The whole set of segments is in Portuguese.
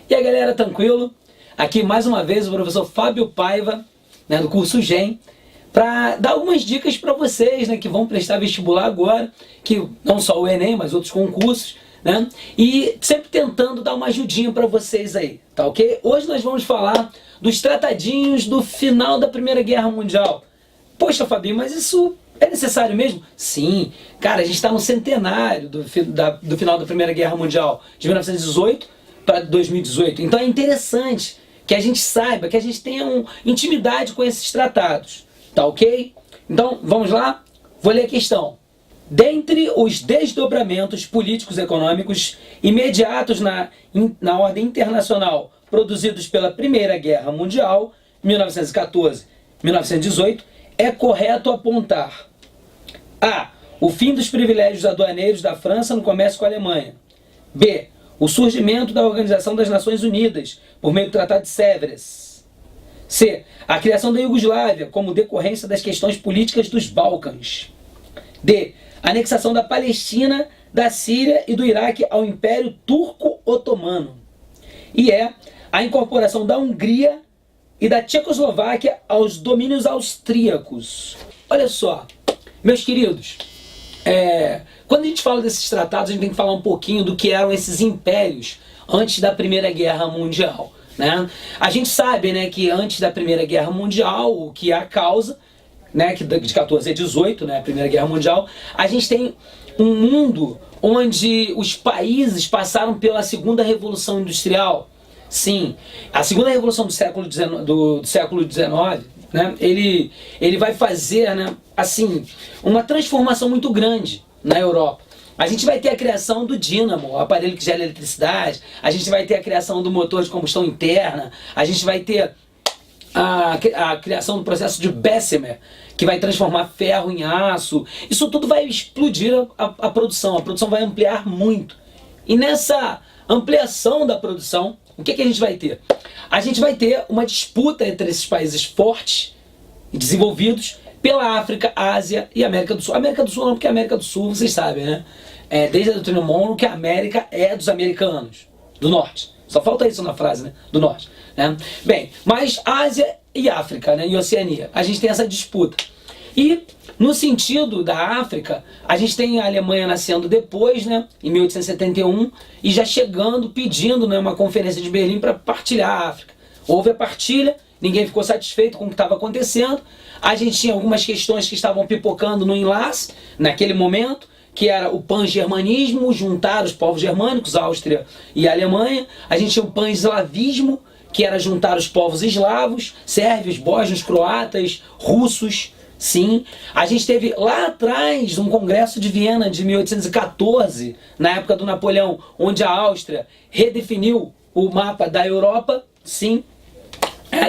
E aí galera, tranquilo? Aqui mais uma vez o professor Fábio Paiva, né, do curso GEM, para dar algumas dicas para vocês, né, que vão prestar vestibular agora, que não só o Enem, mas outros concursos, né, e sempre tentando dar uma ajudinha para vocês aí, tá ok? Hoje nós vamos falar dos tratadinhos do final da Primeira Guerra Mundial. Poxa, Fabinho, mas isso é necessário mesmo? Sim, cara, a gente está no centenário do final da Primeira Guerra Mundial, de 1918 para 2018. Então é interessante que a gente saiba, que a gente tenha intimidade com esses tratados. Tá ok? Então, vamos lá? Vou ler a questão. Dentre os desdobramentos políticos e econômicos imediatos na ordem internacional produzidos pela Primeira Guerra Mundial, 1914-1918, é correto apontar: A. O fim dos privilégios aduaneiros da França no comércio com a Alemanha. B. O surgimento da Organização das Nações Unidas, por meio do Tratado de Sèvres. C. A criação da Iugoslávia, como decorrência das questões políticas dos Balcãs. D. A anexação da Palestina, da Síria e do Iraque ao Império Turco-Otomano. E E. A incorporação da Hungria e da Tchecoslováquia aos domínios austríacos. Olha só, meus queridos, quando a gente fala desses tratados, a gente tem que falar um pouquinho do que eram esses impérios antes da Primeira Guerra Mundial, né? A gente sabe, né, que antes da Primeira Guerra Mundial, o que é a causa, né, que de 14 a 18, né, a Primeira Guerra Mundial, a gente tem um mundo onde os países passaram pela Segunda Revolução Industrial. Sim, a Segunda Revolução do século XIX, né, ele vai fazer, né, assim, uma transformação muito grande na Europa. A gente vai ter a criação do dínamo, o aparelho que gera eletricidade, a gente vai ter a criação do motor de combustão interna, a gente vai ter a criação do processo de Bessemer, que vai transformar ferro em aço. Isso tudo vai explodir a produção vai ampliar muito. E nessa ampliação da produção, o que a gente vai ter? A gente vai ter uma disputa entre esses países fortes e desenvolvidos pela África, Ásia e América do Sul. América do Sul não, porque a América do Sul, vocês sabem, né? Desde a doutrina Monroe que a América é dos americanos, do norte. Só falta isso na frase, né? Do norte, né? Bem, mas Ásia e África, né? E Oceania, a gente tem essa disputa. E no sentido da África, a gente tem a Alemanha nascendo depois, né? Em 1871, e já chegando, pedindo, né, uma conferência de Berlim para partilhar a África. Houve a partilha, ninguém ficou satisfeito com o que estava acontecendo. A gente tinha algumas questões que estavam pipocando no enlace, naquele momento, que era o pan-germanismo, juntar os povos germânicos, Áustria e Alemanha. A gente tinha o pan-eslavismo, que era juntar os povos eslavos, sérvios, bósnios, croatas, russos. Sim, a gente teve lá atrás um congresso de Viena de 1814, na época do Napoleão, onde a Áustria redefiniu o mapa da Europa, sim,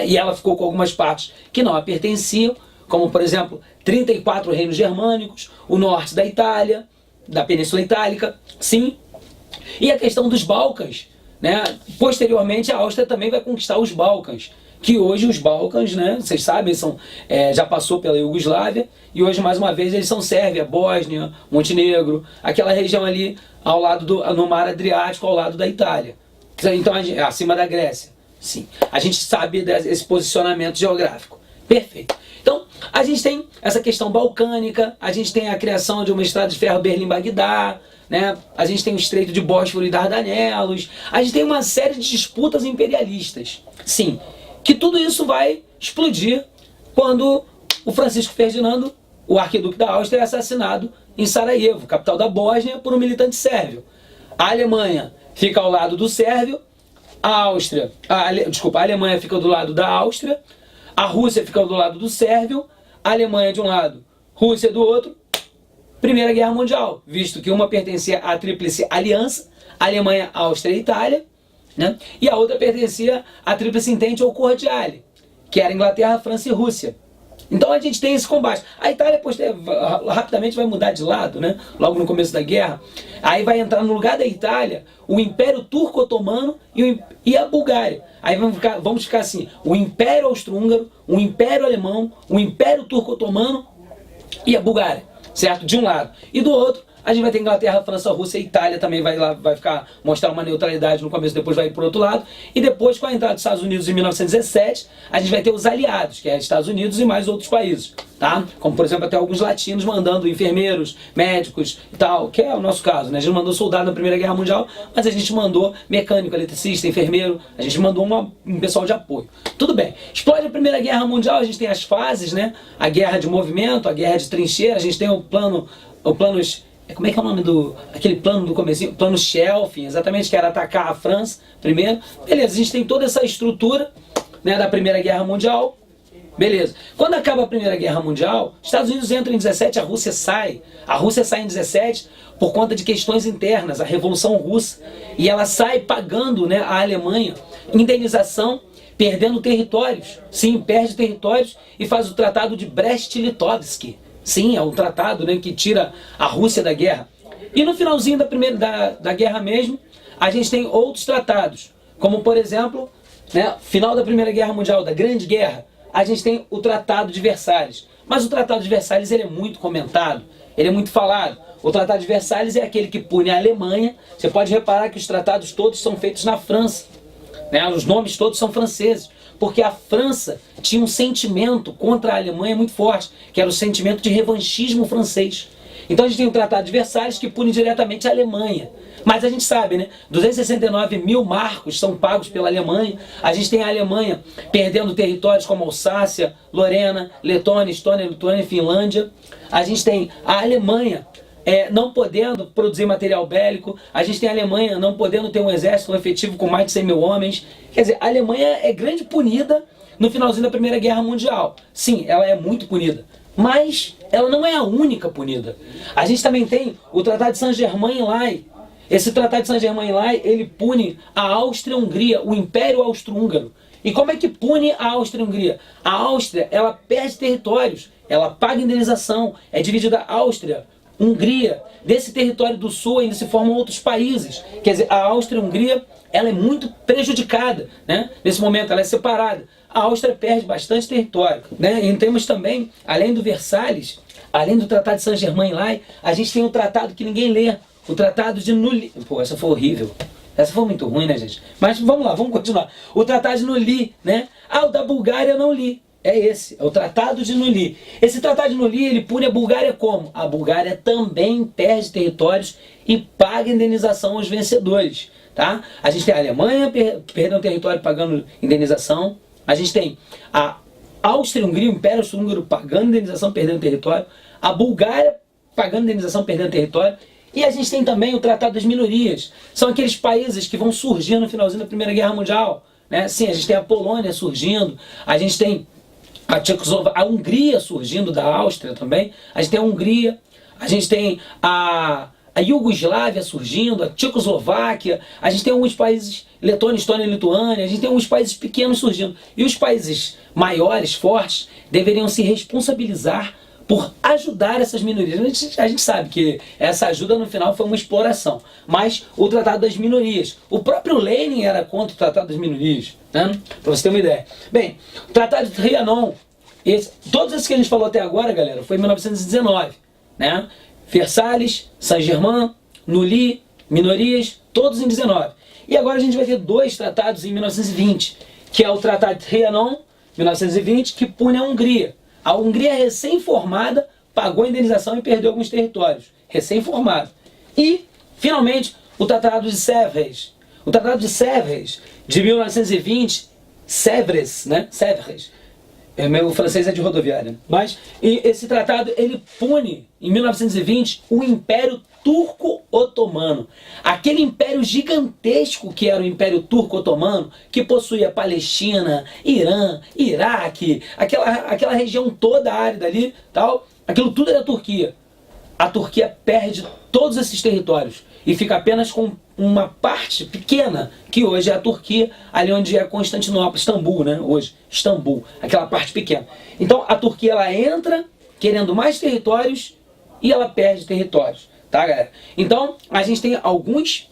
e ela ficou com algumas partes que não a pertenciam, como por exemplo 34 reinos germânicos, o norte da Itália, da Península Itálica, sim, e a questão dos Balcãs, né? Posteriormente a Áustria também vai conquistar os Balcãs, que hoje os Balcãs, né, vocês sabem, já passou pela Iugoslávia, e hoje mais uma vez eles são Sérvia, Bósnia, Montenegro, aquela região ali ao lado no mar Adriático, ao lado da Itália, então acima da Grécia. Sim, a gente sabe desse posicionamento geográfico. Perfeito. Então, a gente tem essa questão balcânica, a gente tem a criação de uma estrada de ferro Berlim-Bagdá, né? A gente tem o Estreito de Bósforo e Dardanelos, a gente tem uma série de disputas imperialistas. Sim, que tudo isso vai explodir quando o Francisco Ferdinando, o arquiduque da Áustria, é assassinado em Sarajevo, capital da Bósnia, por um militante sérvio. A Alemanha fica ao lado do sérvio, a Alemanha fica do lado da Áustria, a Rússia fica do lado do sérvio, a Alemanha de um lado, Rússia do outro. Primeira Guerra Mundial, visto que uma pertencia à Tríplice Aliança, Alemanha, Áustria e Itália, né? E a outra pertencia à Tríplice Entente ou Cordiale, que era Inglaterra, França e Rússia. Então a gente tem esse combate. A Itália rapidamente vai mudar de lado, né? Logo no começo da guerra. Aí vai entrar no lugar da Itália o Império Turco-Otomano e a Bulgária. Aí vamos ficar assim: o Império Austro-Húngaro, o Império Alemão, o Império Turco-Otomano e a Bulgária, certo? De um lado. E do outro, A gente vai ter Inglaterra, França, Rússia e Itália também vai lá, vai ficar, mostrar uma neutralidade no começo, depois vai ir para o outro lado. E depois, com a entrada dos Estados Unidos em 1917, a gente vai ter os aliados, que é Estados Unidos e mais outros países, tá? Como, por exemplo, até alguns latinos mandando enfermeiros, médicos e tal, que é o nosso caso, né? A gente não mandou soldado na Primeira Guerra Mundial, mas a gente mandou mecânico, eletricista, enfermeiro, a gente mandou um pessoal de apoio. Tudo bem. Explode a Primeira Guerra Mundial, a gente tem as fases, né? A guerra de movimento, a guerra de trincheira, a gente tem o planos, como é que é o nome aquele plano do comecinho? Plano Schelfing, exatamente, que era atacar a França primeiro. Beleza, a gente tem toda essa estrutura, né, da Primeira Guerra Mundial. Beleza. Quando acaba a Primeira Guerra Mundial, Estados Unidos entra em 17, a Rússia sai. A Rússia sai em 17 por conta de questões internas, a Revolução Russa. E ela sai pagando, né, a Alemanha indenização, perdendo territórios. Sim, perde territórios e faz o Tratado de Brest-Litovsk. Sim, é um tratado, né, que tira a Rússia da guerra. E no finalzinho da guerra mesmo, a gente tem outros tratados, como por exemplo, né, final da Primeira Guerra Mundial, da Grande Guerra, a gente tem o Tratado de Versalhes. Mas o Tratado de Versalhes ele é muito comentado, ele é muito falado. O Tratado de Versalhes é aquele que pune a Alemanha. Você pode reparar que os tratados todos são feitos na França, né, os nomes todos são franceses. Porque a França tinha um sentimento contra a Alemanha muito forte, que era o sentimento de revanchismo francês. Então a gente tem o Tratado de Versalhes que pune diretamente a Alemanha. Mas a gente sabe, né? 269 mil marcos são pagos pela Alemanha. A gente tem a Alemanha perdendo territórios como Alsácia, Lorena, Letônia, Estônia, Lituânia e Finlândia. A gente tem a Alemanha não podendo produzir material bélico. A gente tem a Alemanha não podendo ter um exército efetivo com mais de 100 mil homens. Quer dizer, a Alemanha é grande punida no finalzinho da Primeira Guerra Mundial. Sim, ela é muito punida. Mas ela não é a única punida. A gente também tem o Tratado de Saint-Germain-en-Laye. Esse Tratado de Saint-Germain-en-Laye, ele pune a Áustria-Hungria, o Império Austro-Húngaro. E como é que pune a Áustria-Hungria? A Áustria, ela perde territórios, ela paga indenização, é dividida a Áustria, Hungria. Desse território do sul ainda se formam outros países. Quer dizer, a Áustria-Hungria, ela é muito prejudicada, né? Nesse momento ela é separada. A Áustria perde bastante território, né? E temos também, além do Versalhes, além do Tratado de Saint-Germain-en-Laye, a gente tem um tratado que ninguém lê, o Tratado de Nully. Pô, essa foi horrível. Essa foi muito ruim, né, gente? Mas vamos lá, vamos continuar. O Tratado de Nully, né? Ah, o da Bulgária eu não li. É esse, é o Tratado de Nully. Esse Tratado de Nully, ele pune a Bulgária como? A Bulgária também perde territórios e paga indenização aos vencedores, tá? A gente tem a Alemanha perdendo território pagando indenização. A gente tem a Áustria-Hungria, o Império Austro-Húngaro pagando indenização, perdendo território. A Bulgária pagando indenização, perdendo território. E a gente tem também o Tratado das Minorias. São aqueles países que vão surgindo no finalzinho da Primeira Guerra Mundial, né? Sim, a gente tem a Polônia surgindo, a gente tem a Hungria surgindo da Áustria também, a gente tem a Hungria, a gente tem a Iugoslávia surgindo, a Tchecoslováquia, a gente tem alguns países, Letônia, Estônia e Lituânia, a gente tem alguns países pequenos surgindo. E os países maiores, fortes, deveriam se responsabilizar por ajudar essas minorias. A gente sabe que essa ajuda no final foi uma exploração. Mas o Tratado das Minorias, o próprio Lenin era contra o Tratado das Minorias, né? Para você ter uma ideia. Bem, o Tratado de Trianon, todos esses que a gente falou até agora, galera, foi em 1919, né? Versalhes, Saint-Germain, Nully, Minorias, todos em 19. E agora a gente vai ter dois tratados em 1920, que é o Tratado de Trianon, 1920, que pune a Hungria. A Hungria recém-formada pagou a indenização e perdeu alguns territórios. Recém-formada. E, finalmente, o Tratado de Sèvres. O Tratado de Sèvres, de 1920, Sèvres, né? Sèvres. Meu francês é de rodoviária. Mas esse tratado, ele pune, em 1920, o Império Turco-Otomano. Aquele império gigantesco que era o Império Turco-Otomano, que possuía Palestina, Irã, Iraque, aquela região toda árida ali, tal, aquilo tudo era Turquia. A Turquia perde todos esses territórios e fica apenas com uma parte pequena, que hoje é a Turquia, ali onde é Constantinopla, Istambul, né? Hoje, Istambul, aquela parte pequena. Então a Turquia, ela entra querendo mais territórios e ela perde territórios, tá, galera? Então a gente tem alguns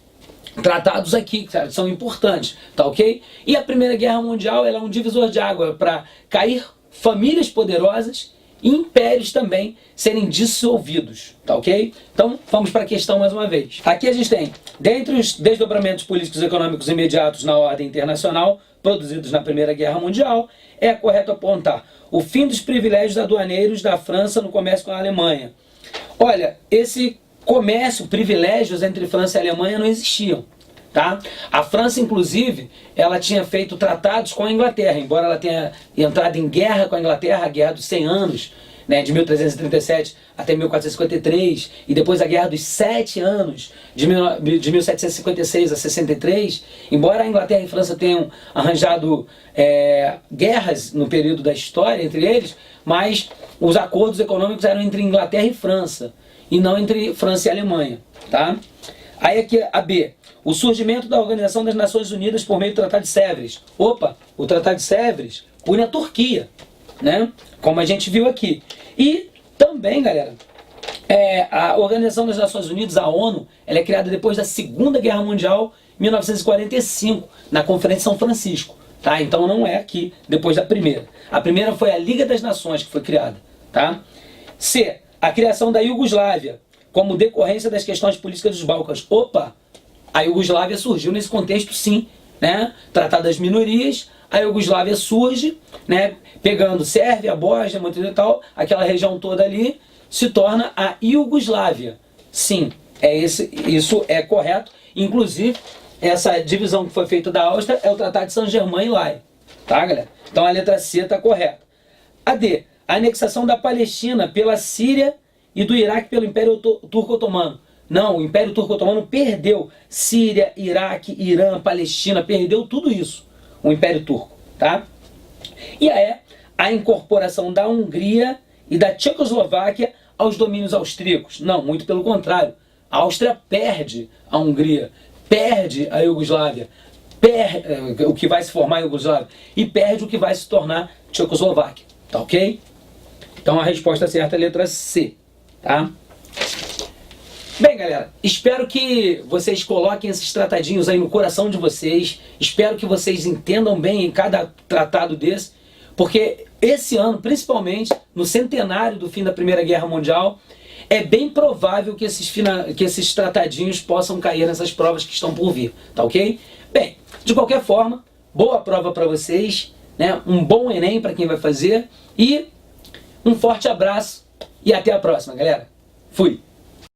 tratados aqui que são importantes, tá ok? E a Primeira Guerra Mundial, ela é um divisor de água para cair famílias poderosas e impérios também serem dissolvidos, tá ok? Então, vamos para a questão mais uma vez. Aqui a gente tem, dentre os desdobramentos políticos e econômicos imediatos na ordem internacional, produzidos na Primeira Guerra Mundial, é correto apontar o fim dos privilégios aduaneiros da França no comércio com a Alemanha. Olha, esse comércio, privilégios entre França e Alemanha não existiam. Tá? A França, inclusive, ela tinha feito tratados com a Inglaterra, embora ela tenha entrado em guerra com a Inglaterra, a Guerra dos 100 Anos, né, de 1337 até 1453, e depois a Guerra dos 7 Anos, de 1756 a 63, embora a Inglaterra e a França tenham arranjado guerras no período da história entre eles, mas os acordos econômicos eram entre Inglaterra e França, e não entre França e Alemanha. Tá? Aí aqui a B. O surgimento da Organização das Nações Unidas por meio do Tratado de Sèvres. Opa, o Tratado de Sèvres une a Turquia, né? Como a gente viu aqui. E também, galera, a Organização das Nações Unidas, a ONU, ela é criada depois da Segunda Guerra Mundial, 1945, na Conferência de São Francisco. Tá? Então não é aqui, depois da primeira. A primeira foi a Liga das Nações que foi criada. Tá? C. A criação da Iugoslávia, como decorrência das questões políticas dos Balcãs. Opa! A Iugoslávia surgiu nesse contexto, sim, né? Tratado das minorias, a Iugoslávia surge, né? Pegando Sérvia, Bósnia, Montenegro e tal, aquela região toda ali, se torna a Iugoslávia. Sim, isso é correto. Inclusive, essa divisão que foi feita da Áustria é o Tratado de Saint-Germain-en-Laye. Tá, galera? Então a letra C está correta. A D. A anexação da Palestina pela Síria e do Iraque pelo Império Turco-Otomano. Não, o Império Turco-Otomano perdeu Síria, Iraque, Irã, Palestina, perdeu tudo isso, o Império Turco, tá? E a incorporação da Hungria e da Tchecoslováquia aos domínios austríacos. Não, muito pelo contrário. A Áustria perde a Hungria, perde a Iugoslávia, perde o que vai se formar a Iugoslávia e perde o que vai se tornar Tchecoslováquia, tá ok? Então a resposta certa é a letra C, tá? Bem, galera, espero que vocês coloquem esses tratadinhos aí no coração de vocês. Espero que vocês entendam bem em cada tratado desse, porque esse ano, principalmente no centenário do fim da Primeira Guerra Mundial, é bem provável que esses tratadinhos possam cair nessas provas que estão por vir, tá ok? Bem, de qualquer forma, boa prova para vocês, né? Um bom Enem para quem vai fazer e um forte abraço e até a próxima, galera. Fui!